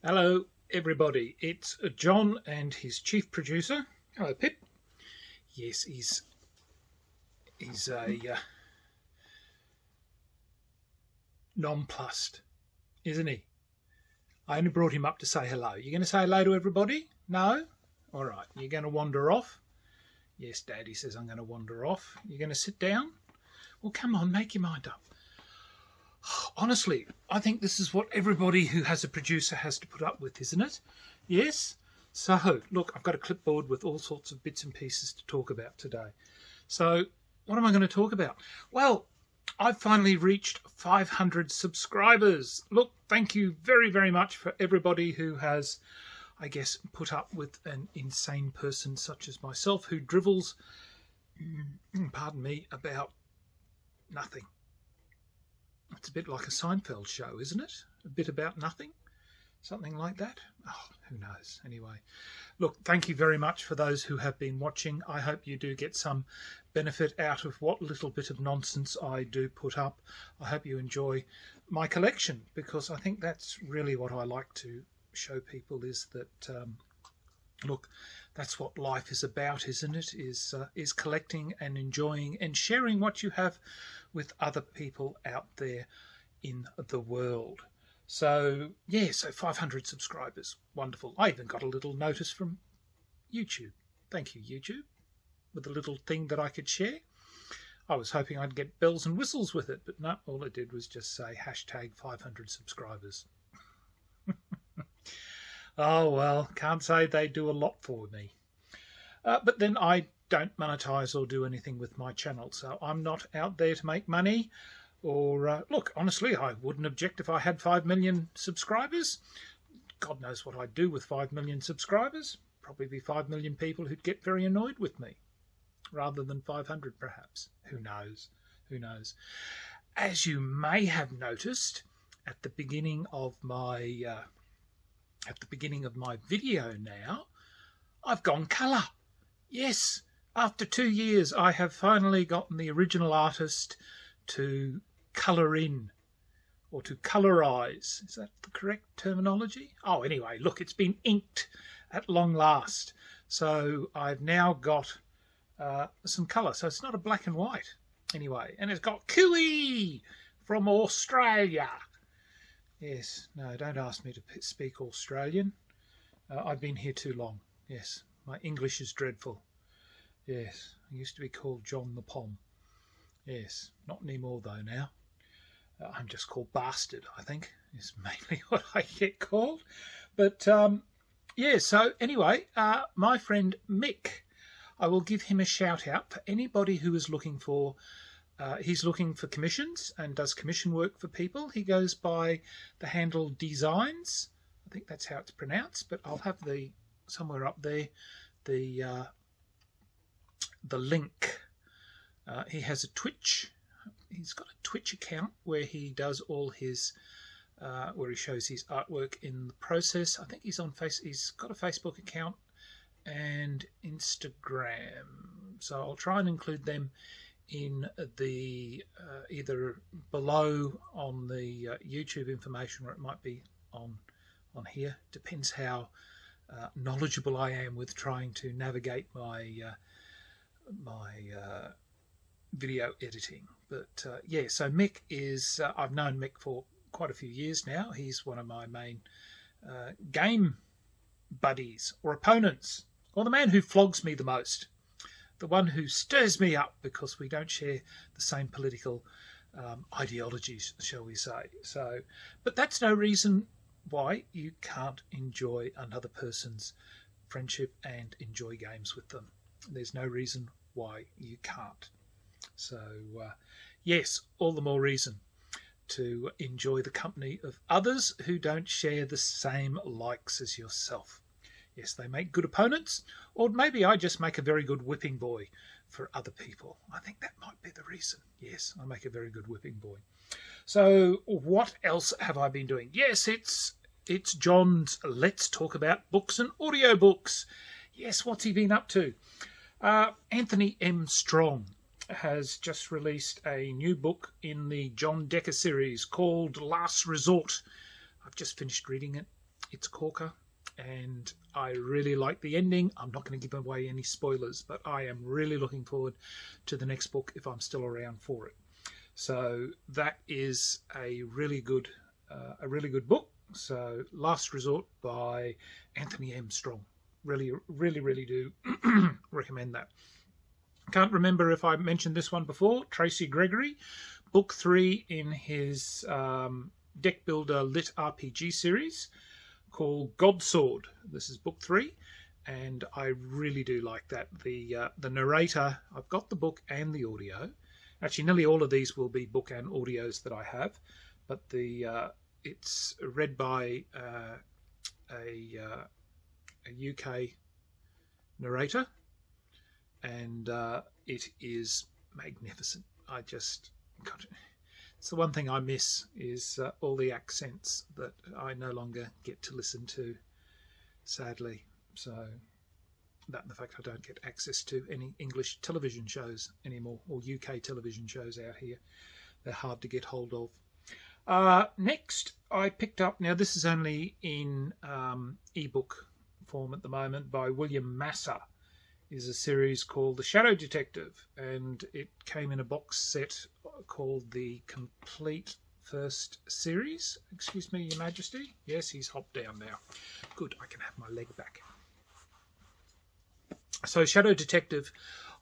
Hello, everybody. It's John and his chief producer. Hello, Pip. Yes, he's a nonplussed, isn't he? I only brought him up to say hello. You're going to say hello to everybody? No? All right. You're going to wander off? Yes, Daddy says I'm going to wander off. You're going to sit down? Well, come on, make your mind up. Honestly, I think this is what everybody who has a producer has to put up with, isn't it? Yes? So, look, I've got a clipboard with all sorts of bits and pieces to talk about today. So, what am I going to talk about? Well, I've finally reached 500 subscribers. Look, thank you very, very much for everybody who has, I guess, put up with an insane person such as myself who drivels, pardon me, about nothing. It's a bit like a Seinfeld show, isn't it? A bit about nothing? Something like that? Oh, who knows? Anyway, look, thank you very much for those who have been watching. I hope you do get some benefit out of what little bit of nonsense I do put up. I hope you enjoy my collection, because I think that's really what I like to show people, is that, look, that's what life is about, isn't it? Is collecting and enjoying and sharing what you have with other people out there in the world. So, yeah, so 500 subscribers. Wonderful. I even got a little notice from YouTube. Thank you, YouTube, with a little thing that I could share. I was hoping I'd get bells and whistles with it, but no, all it did was just say hashtag 500 subscribers. Oh, well, can't say they do a lot for me. But then I don't monetize or do anything with my channel, so I'm not out there to make money. Or, look, honestly, I wouldn't object if I had 5 million subscribers. God knows what I'd do with 5 million subscribers. Probably be 5 million people who'd get very annoyed with me, rather than 500 perhaps. Who knows? Who knows? As you may have noticed, at the beginning of my video now, I've gone colour. Yes, after 2 years, I have finally gotten the original artist to colour in, or to colourize. Is that the correct terminology? Oh, anyway, look, it's been inked at long last. So I've now got some colour. So it's not a black and white anyway. And it's got Cooey from Australia. Yes, no, don't ask me to speak Australian. I've been here too long. Yes, my English is dreadful. Yes, I used to be called John the Pom. Yes, not anymore though now. I'm just called Bastard, I think, is mainly what I get called. But, yeah, so anyway, my friend Mick, I will give him a shout out for anybody who is looking for, he's looking for commissions and does commission work for people. He goes by the handle Dzynes. I think that's how it's pronounced, but I'll have somewhere up there, the link. He has a Twitch. He's got a Twitch account where he does all his, where he shows his artwork in the process. I think he's on he's got a Facebook account and Instagram. So I'll try and include them in the either below on the YouTube information, or it might be on here. Depends how knowledgeable I am with trying to navigate my video editing. But yeah, so Mick is, I've known Mick for quite a few years now. He's one of my main game buddies or opponents, or the man who flogs me the most, the one who stirs me up because we don't share the same political ideologies, shall we say. So, but that's no reason why you can't enjoy another person's friendship and enjoy games with them. There's no reason why you can't. So, yes, all the more reason to enjoy the company of others who don't share the same likes as yourself. Yes, they make good opponents, or maybe I just make a very good whipping boy for other people. I think that might be the reason. Yes, I make a very good whipping boy. So, what else have I been doing? Yes, it's John's Let's Talk About Books and Audiobooks. Yes, what's he been up to? Anthony M. Strong has just released a new book in the John Decker series called Last Resort. I've just finished reading it. It's a corker, and I really like the ending. I'm not going to give away any spoilers, but I am really looking forward to the next book if I'm still around for it. So that is a really good book. So Last Resort by Anthony M. Strong. Really do recommend that. Can't remember if I mentioned this one before. Tracy Gregory, book 3 in his deck builder lit RPG series called Godsword. This is book 3, and I really do like that. The narrator, I've got the book and the audio. Actually, nearly all of these will be book and audios that I have, but it's read by a UK narrator, and it is magnificent. It's the one thing I miss is all the accents that I no longer get to listen to, sadly. So that and the fact I don't get access to any English television shows anymore, or UK television shows out here. They're hard to get hold of. Next, I picked up, now this is only in ebook form at the moment, by William Masser, is a series called The Shadow Detective, and it came in a box set called the Complete First Series. Excuse me, Your Majesty. Yes, he's hopped down now. Good, I can have my leg back. So Shadow Detective,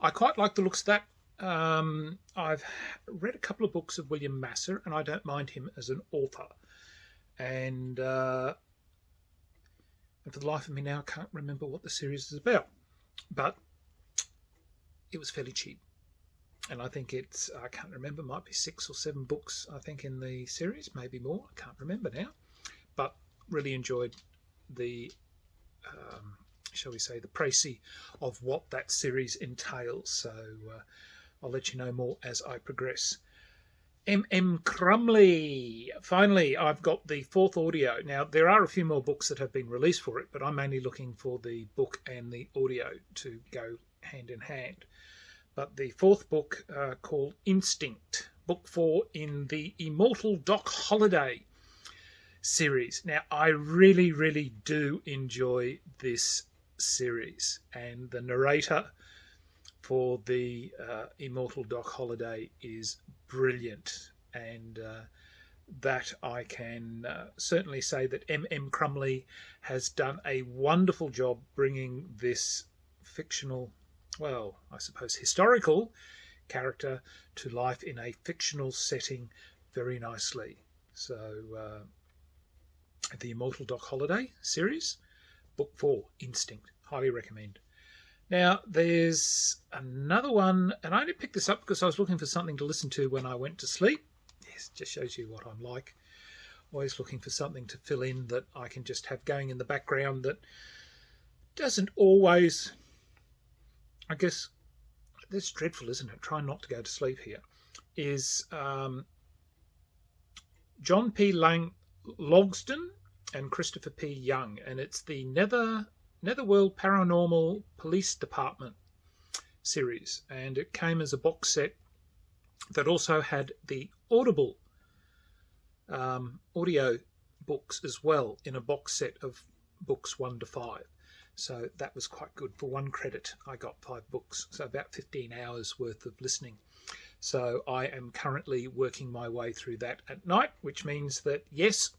I quite like the looks of that. I've read a couple of books of William Masser, and I don't mind him as an author. And for the life of me now, I can't remember what the series is about. But it was fairly cheap. And I think it's, I can't remember, might be 6 or 7 books, I think, in the series, maybe more. I can't remember now. But really enjoyed the, shall we say, the précis of what that series entails. So I'll let you know more as I progress. M.M. Crumley. Finally, I've got the 4th audio. Now, there are a few more books that have been released for it, but I'm mainly looking for the book and the audio to go hand in hand. But the 4th book, called Instinct, book 4 in the Immortal Doc Holliday series. Now, I really do enjoy this series, and the narrator for the Immortal Doc Holliday is brilliant, and that I can certainly say that M.M. Crumley has done a wonderful job bringing this fictional, well, I suppose historical character to life in a fictional setting very nicely. So the Immortal Doc Holliday series, book 4, Instinct, highly recommend. Now, there's another one, and I only picked this up because I was looking for something to listen to when I went to sleep. Yes, just shows you what I'm like. Always looking for something to fill in that I can just have going in the background that doesn't always, I guess, that's dreadful, isn't it? Trying not to go to sleep here. Is John P. Logsdon and Christopher P. Young, and it's the Netherworld Paranormal Police Department series, and it came as a box set that also had the Audible audio books as well, in a box set of books 1 to 5. So that was quite good. For 1 credit, I got 5 books, so about 15 hours worth of listening. So I am currently working my way through that at night, which means that, yes,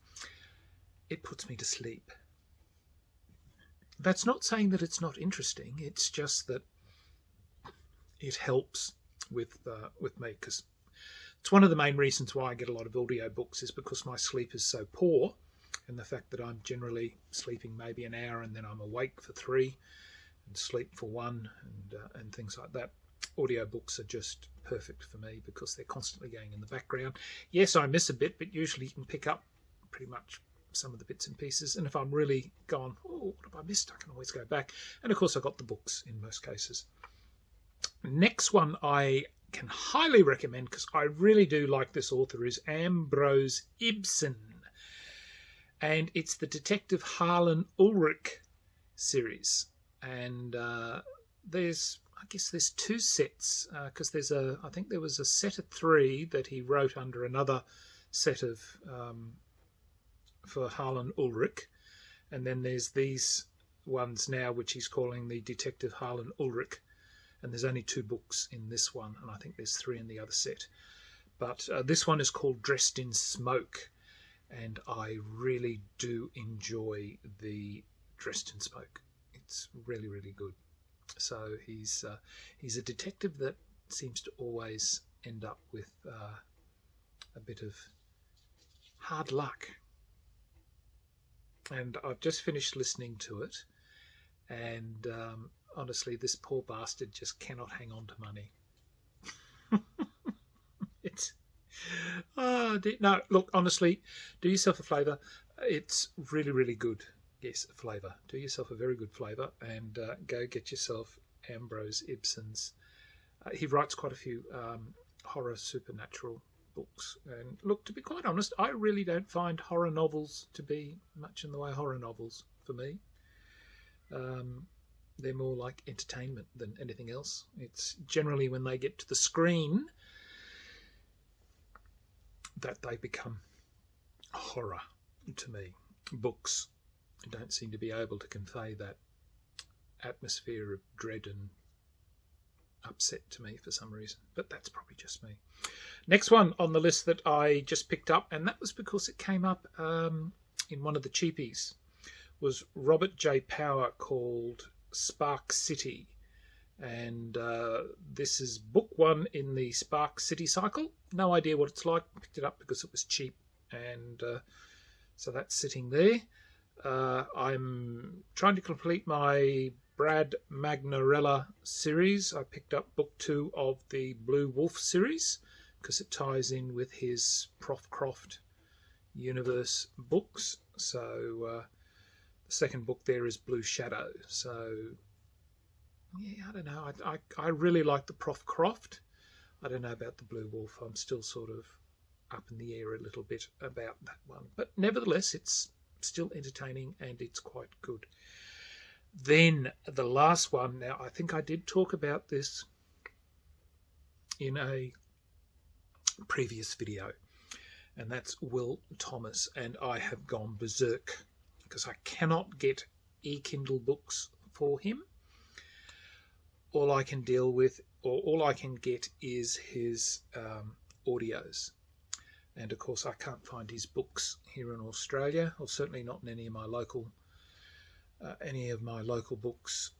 it puts me to sleep. That's not saying that it's not interesting. It's just that it helps with me, because it's one of the main reasons why I get a lot of audio books, is because my sleep is so poor, and the fact that I'm generally sleeping maybe an hour and then I'm awake for 3 and sleep for 1 and things like that. Audio books are just perfect for me because they're constantly going in the background. Yes, I miss a bit, but usually you can pick up pretty much some of the bits and pieces, and if I'm really gone, oh, what have I missed, I can always go back. And of course I got the books in most cases. Next one I can highly recommend, because I really do like this author, is Ambrose Ibsen, and it's the Detective Harlan Ulrich series. And there's, I guess there's 2 sets, because there's I think there was a set of 3 that he wrote under another set of for Harlan Ulrich, And then there's these ones now, which he's calling the Detective Harlan Ulrich. And there's only 2 books in this one, and I think there's 3 in the other set. But this one is called Dressed in Smoke, and I really do enjoy the Dressed in Smoke. It's really, really good. So he's a detective that seems to always end up with a bit of hard luck. And I've just finished listening to it, and honestly, this poor bastard just cannot hang on to money. It's no, look, honestly, do yourself a favour. It's really, really good. Yes, a flavour. Do yourself a very good flavour, and go get yourself Ambrose Ibsen's. He writes quite a few horror supernatural books. And look, to be quite honest, I really don't find horror novels to be much in the way of horror novels for me. They're more like entertainment than anything else. It's generally when they get to the screen that they become horror to me. Books don't seem to be able to convey that atmosphere of dread and upset to me for some reason, but that's probably just me. Next one on the list that I just picked up, and that was because it came up in one of the cheapies, was Robert J. Power, called Spark City. And this is book 1 in the Spark City cycle. No idea what it's like. Picked it up because it was cheap, and so that's sitting there. I'm trying to complete my Brad Magnarella series. I picked up book 2 of the Blue Wolf series because it ties in with his Prof Croft universe books. So the second book there is Blue Shadow. So yeah, I don't know. I really like the Prof Croft. I don't know about the Blue Wolf. I'm still sort of up in the air a little bit about that one. But nevertheless, it's still entertaining and it's quite good. Then the last one. Now, I think I did talk about this in a previous video, and that's Will Thomas. And I have gone berserk because I cannot get e-Kindle books for him. All I can deal with, or all I can get, is his audios. And of course, I can't find his books here in Australia, or certainly not in any of my local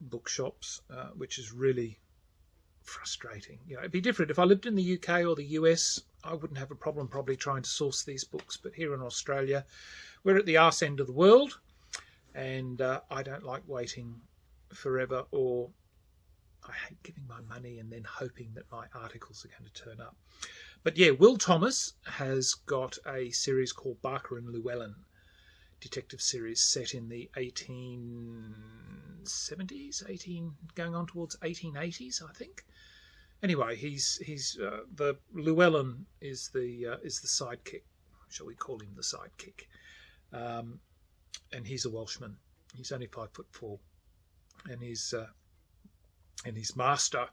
bookshops, which is really frustrating. You know, it'd be different if I lived in the UK or the US. I wouldn't have a problem probably trying to source these books, but here in Australia, we're at the arse end of the world, and I don't like waiting forever, or I hate giving my money and then hoping that my articles are going to turn up. But yeah, Will Thomas has got a series called Barker and Llewellyn, detective series set in the 1870s, going on towards 1880s, I think. Anyway, he's the Llewellyn is the sidekick, shall we call him the sidekick? And he's a Welshman. He's only 5'4", and his master,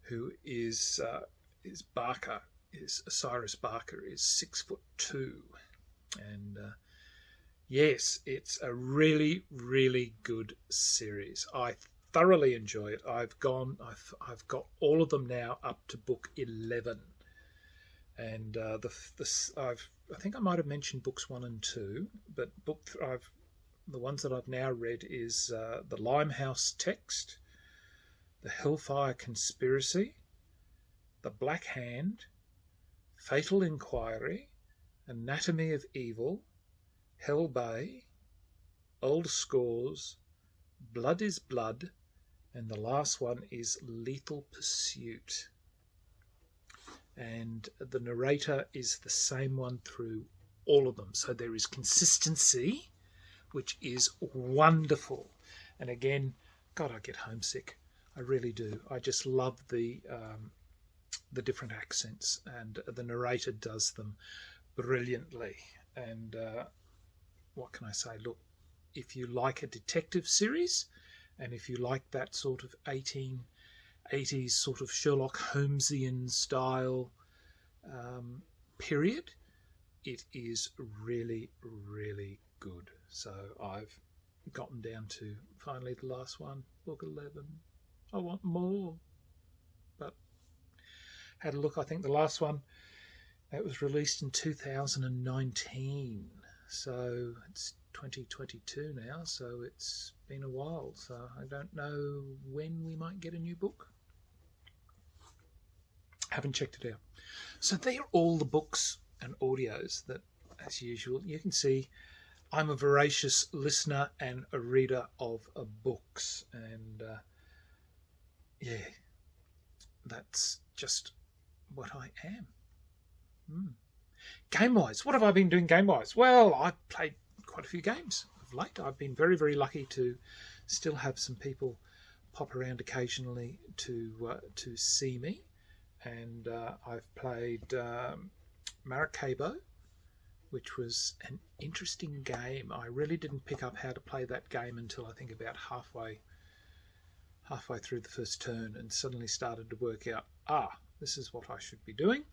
who is Barker, is Cyrus Barker, is 6'2", and yes, it's a really, really good series. I thoroughly enjoy it. I've got all of them now up to book 11, and I think I might have mentioned books 1 and 2, but the ones that I've now read is the Limehouse Text, the Hellfire Conspiracy, the Black Hand, Fatal Inquiry, Anatomy of Evil, Hell Bay, Old Scores, Blood is Blood, and the last one is Lethal Pursuit. And the narrator is the same one through all of them. So there is consistency, which is wonderful. And again, God, I get homesick. I really do. I just love the different accents, and the narrator does them brilliantly. And what can I say? Look, if you like a detective series, and if you like that sort of 1880s sort of Sherlock Holmesian style period, it is really, really good. So I've gotten down to finally the last one, book 11. I want more, but had a look. I think the last one, that was released in 2019, so it's 2022 now, so it's been a while, so I don't know when we might get a new book. Haven't checked it out. So they're all the books and audios that, as usual, you can see I'm a voracious listener and a reader of books, and yeah, that's just what I am. Game-wise, what have I been doing game-wise? Well, I've played quite a few games of late. I've been very, very lucky to still have some people pop around occasionally to see me, and I've played Maracaibo, which was an interesting game. I really didn't pick up how to play that game until I think about halfway through the first turn, and suddenly started to work out, this is what I should be doing.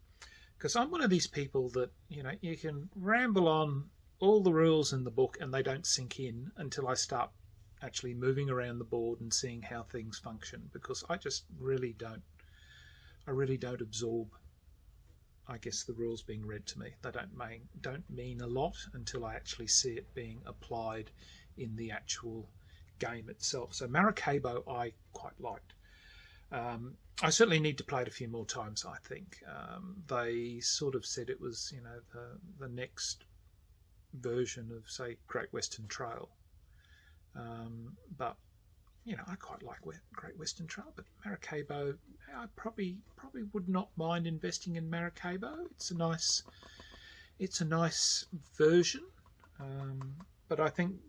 Because I'm one of these people that, you know, you can ramble on all the rules in the book and they don't sink in until I start actually moving around the board and seeing how things function, because I just really don't absorb, I guess, the rules being read to me. They don't mean a lot until I actually see it being applied in the actual game itself. So Maracaibo I quite liked. I certainly need to play it a few more times, I think. They sort of said it was, you know, the next version of, say, Great Western Trail. But, you know, I quite like Great Western Trail, but Maracaibo, I probably would not mind investing in Maracaibo. It's a nice version, but I think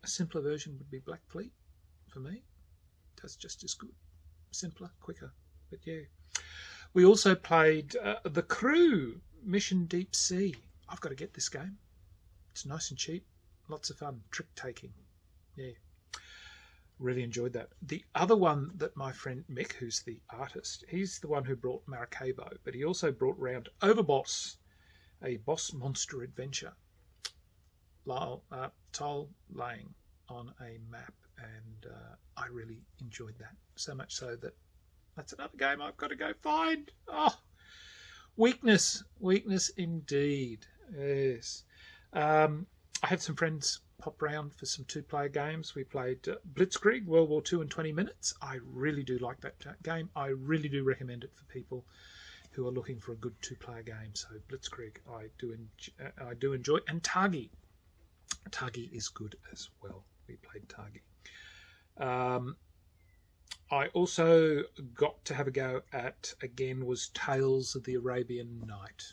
a simpler version would be Black Fleet for me. Does just as good. Simpler, quicker, but yeah. We also played The Crew, Mission Deep Sea. I've got to get this game. It's nice and cheap, lots of fun, trick-taking. Yeah, really enjoyed that. The other one that my friend Mick, who's the artist, he's the one who brought Maracaibo, but he also brought round Overboss, a boss monster adventure. Tile laying on a map, and I really enjoyed that, so much so that that's another game I've got to go find. Weakness indeed. Yes. I had some friends pop round for some two-player games. We played Blitzkrieg, World War II in 20 minutes. I really do like that game. I really do recommend it for people who are looking for a good two-player game. So Blitzkrieg I do enjoy, and Tagi is good as well. We played Tagi. I also got to have a go at, again, was Tales of the Arabian Night.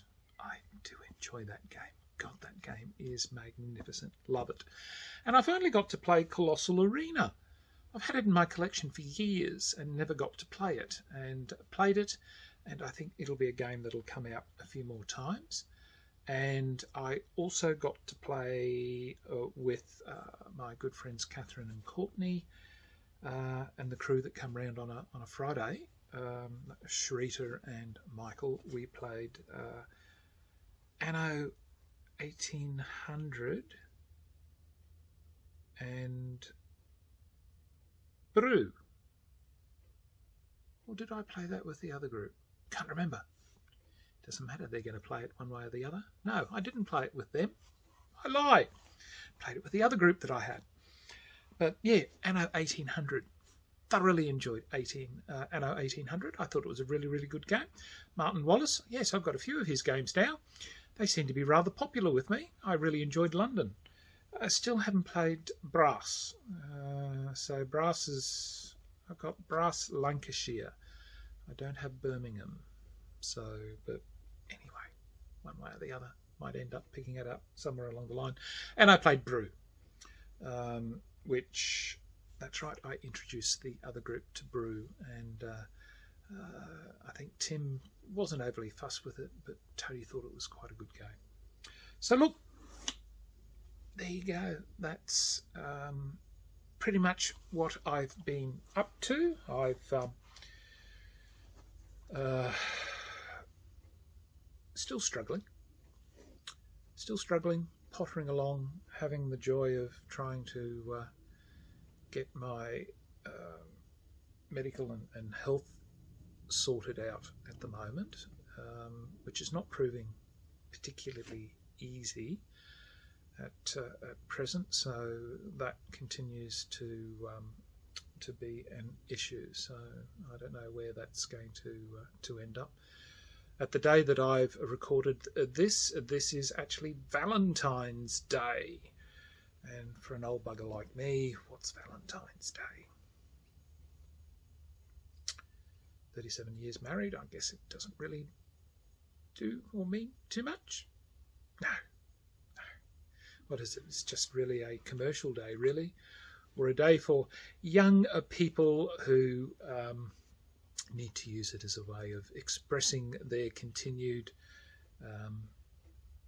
I do enjoy that game. God, that game is magnificent. Love it. And I've only got to play Colossal Arena. I've had it in my collection for years and never got to play it. And played it, and I think it'll be a game that'll come out a few more times. And I also got to play with my good friends Catherine and Courtney, and the crew that come round on a Friday, Sharita and Michael. We played Anno 1800 and Brew. Or did I play that with the other group? Can't remember. Doesn't matter, they're going to play it one way or the other. No, I didn't play it with them. I lie. Played it with the other group that I had. But yeah, Anno 1800. Thoroughly enjoyed Anno 1800. I thought it was a really, really good game. Martin Wallace. Yes, I've got a few of his games now. They seem to be rather popular with me. I really enjoyed London. I still haven't played Brass. So Brass is... I've got Brass Lancashire. I don't have Birmingham. So, but anyway, one way or the other, might end up picking it up somewhere along the line. And I played Brew, which, that's right, I introduced the other group to Brew, and I think Tim wasn't overly fussed with it, but Tony thought it was quite a good game. So look, there you go. That's pretty much what I've been up to. I've still struggling. Still struggling, pottering along, having the joy of trying to get my medical and health sorted out at the moment, which is not proving particularly easy at present. So that continues to be an issue. So I don't know where that's going to end up. At the day that I've recorded this is actually Valentine's Day. And for an old bugger like me, what's Valentine's Day? 37 years married, I guess it doesn't really do or mean too much. No. What is it? It's just really a commercial day, really. Or a day for young people who need to use it as a way of expressing their continued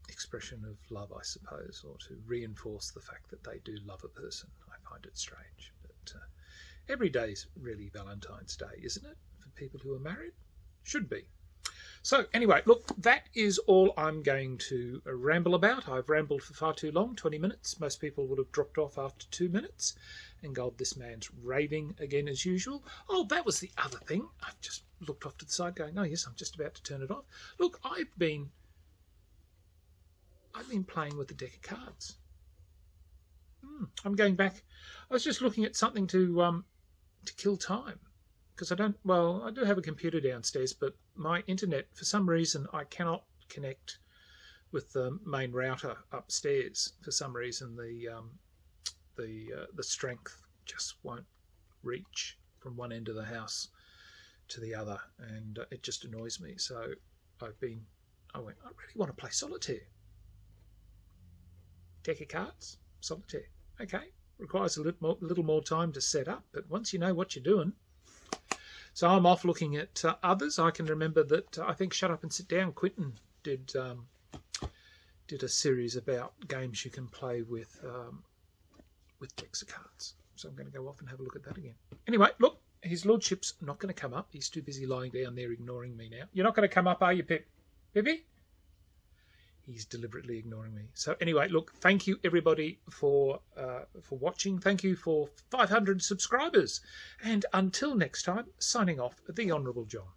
expression of love, I suppose, or to reinforce the fact that they do love a person. I find it strange, but every day's really Valentine's Day, isn't it? For people who are married, should be. So anyway, look, that is all I'm going to ramble about. I've rambled for far too long, 20 minutes. Most people would have dropped off after 2 minutes. And God, this man's raving again as usual. Oh, that was the other thing. I've just looked off to the side going, oh yes, I'm just about to turn it off. Look, I've been playing with the deck of cards. I'm going back. I was just looking at something to kill time. Because I do have a computer downstairs, but my internet, for some reason, I cannot connect with the main router upstairs. For some reason, the strength just won't reach from one end of the house to the other, and it just annoys me. So I went, I really want to play solitaire. Deck of cards, solitaire. Okay, requires a little more time to set up, but once you know what you're doing. So I'm off looking at others. I can remember that I think Shut Up and Sit Down, Quentin did a series about games you can play with decks of cards. So I'm going to go off and have a look at that again. Anyway, look, his lordship's not going to come up. He's too busy lying down there ignoring me now. You're not going to come up, are you, Pip? Pippy? He's deliberately ignoring me. So anyway, look, thank you everybody for watching. Thank you for 500 subscribers. And until next time, signing off, the Honourable John.